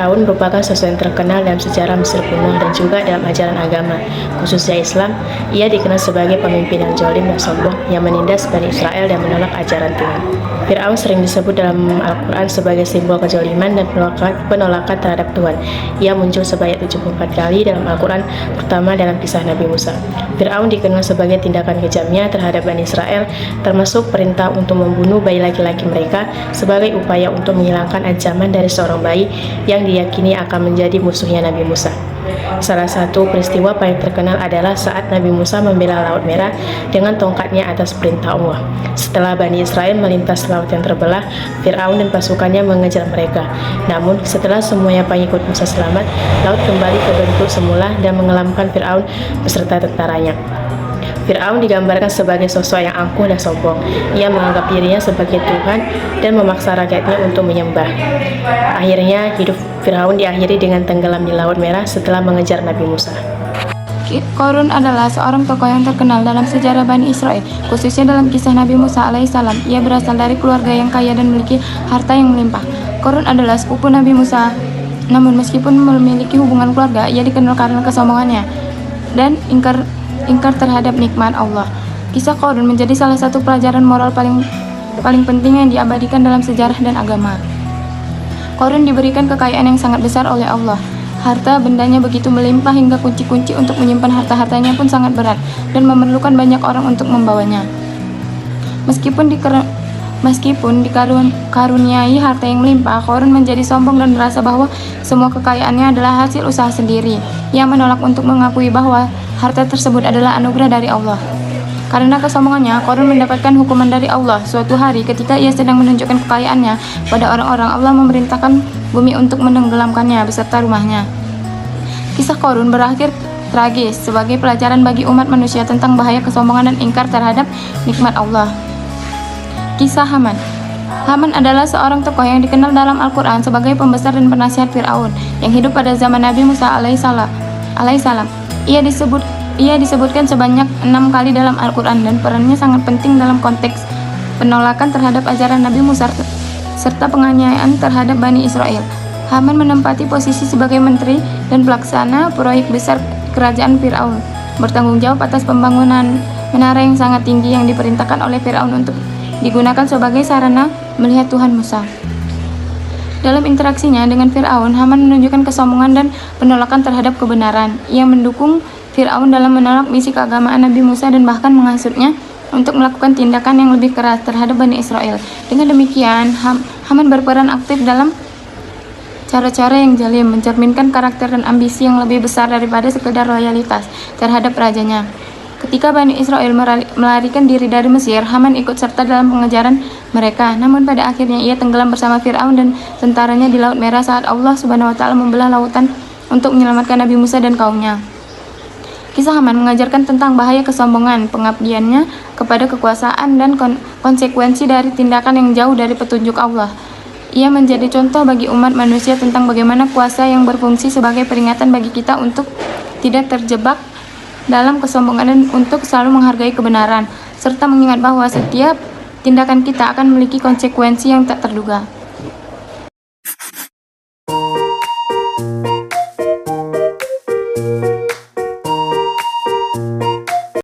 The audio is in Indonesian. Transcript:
Fir'aun merupakan sosok yang terkenal dalam sejarah Mesir kuno dan juga dalam ajaran agama, khususnya Islam. Ia dikenal sebagai pemimpin yang zalim dan sombong yang menindas Bani Israel dan menolak ajaran Tuhan. Fir'aun sering disebut dalam Al-Quran sebagai simbol kezaliman dan penolakan terhadap Tuhan. Ia muncul sebanyak 74 kali dalam Al-Quran, pertama dalam kisah Nabi Musa. Fir'aun dikenal sebagai tindakan kejamnya terhadap Bani Israel, termasuk perintah untuk membunuh bayi laki-laki mereka sebagai upaya untuk menghilangkan ancaman dari seorang bayi yang diyakini akan menjadi musuhnya Nabi Musa. Salah satu peristiwa paling terkenal adalah saat Nabi Musa membela Laut Merah dengan tongkatnya atas perintah Allah. Setelah Bani Israel melintas laut yang terbelah, Fir'aun dan pasukannya mengejar mereka. Namun, setelah semuanya pengikut Musa selamat, laut kembali ke bentuk semula dan mengelamkan Fir'aun beserta tentaranya. Fir'aun digambarkan sebagai sosok yang angkuh dan sombong. Ia menganggap dirinya sebagai Tuhan dan memaksa rakyatnya untuk menyembah. Akhirnya, hidup Fir'aun diakhiri dengan tenggelam di Laut Merah setelah mengejar Nabi Musa. Qarun adalah seorang tokoh yang terkenal dalam sejarah Bani Israel, khususnya dalam kisah Nabi Musa alaihissalam. Ia berasal dari keluarga yang kaya dan memiliki harta yang melimpah. Qarun adalah sepupu Nabi Musa. Namun meskipun memiliki hubungan keluarga, ia dikenal karena kesombongannya dan ingkar terhadap nikmat Allah. Kisah Qarun menjadi salah satu pelajaran moral paling penting yang diabadikan dalam sejarah dan agama. Qarun diberikan kekayaan yang sangat besar oleh Allah. Harta bendanya begitu melimpah hingga kunci-kunci untuk menyimpan harta-hartanya pun sangat berat dan memerlukan banyak orang untuk membawanya. Meskipun dikaruniai harta yang melimpah, Qarun menjadi sombong dan merasa bahwa semua kekayaannya adalah hasil usaha sendiri. Ia menolak untuk mengakui bahwa harta tersebut adalah anugerah dari Allah. Karena kesombongannya, Qarun mendapatkan hukuman dari Allah. Suatu hari ketika ia sedang menunjukkan kekayaannya pada orang-orang, Allah memerintahkan bumi untuk menenggelamkannya beserta rumahnya. Kisah Qarun berakhir tragis sebagai pelajaran bagi umat manusia tentang bahaya kesombongan dan ingkar terhadap nikmat Allah. Kisah Haman. Haman adalah seorang tokoh yang dikenal dalam Al-Quran sebagai pembesar dan penasihat Fir'aun yang hidup pada zaman Nabi Musa alaihissalam. Ia disebutkan sebanyak 6 kali dalam Al-Quran dan perannya sangat penting dalam konteks penolakan terhadap ajaran Nabi Musa serta penganiayaan terhadap Bani Israel. Haman menempati posisi sebagai menteri dan pelaksana proyek besar kerajaan Fir'aun, bertanggung jawab atas pembangunan menara yang sangat tinggi yang diperintahkan oleh Fir'aun untuk digunakan sebagai sarana melihat Tuhan Musa. Dalam interaksinya dengan Fir'aun, Haman menunjukkan kesombongan dan penolakan terhadap kebenaran. Ia mendukung Fir'aun dalam menolak misi keagamaan Nabi Musa dan bahkan menghasutnya untuk melakukan tindakan yang lebih keras terhadap Bani Israel. Dengan demikian, Haman berperan aktif dalam cara-cara yang zalim, mencerminkan karakter dan ambisi yang lebih besar daripada sekedar loyalitas terhadap rajanya. Ketika Bani Israel melarikan diri dari Mesir, Haman ikut serta dalam pengejaran mereka. Namun pada akhirnya ia tenggelam bersama Fir'aun dan tentaranya di Laut Merah saat Allah Subhanahu wa Ta'ala membelah lautan untuk menyelamatkan Nabi Musa dan kaumnya. Kisah Haman mengajarkan tentang bahaya kesombongan, pengabdiannya kepada kekuasaan, dan konsekuensi dari tindakan yang jauh dari petunjuk Allah. Ia menjadi contoh bagi umat manusia tentang bagaimana kuasa yang berfungsi sebagai peringatan bagi kita untuk tidak terjebak dalam kesombongan dan untuk selalu menghargai kebenaran, serta mengingat bahwa setiap tindakan kita akan memiliki konsekuensi yang tak terduga.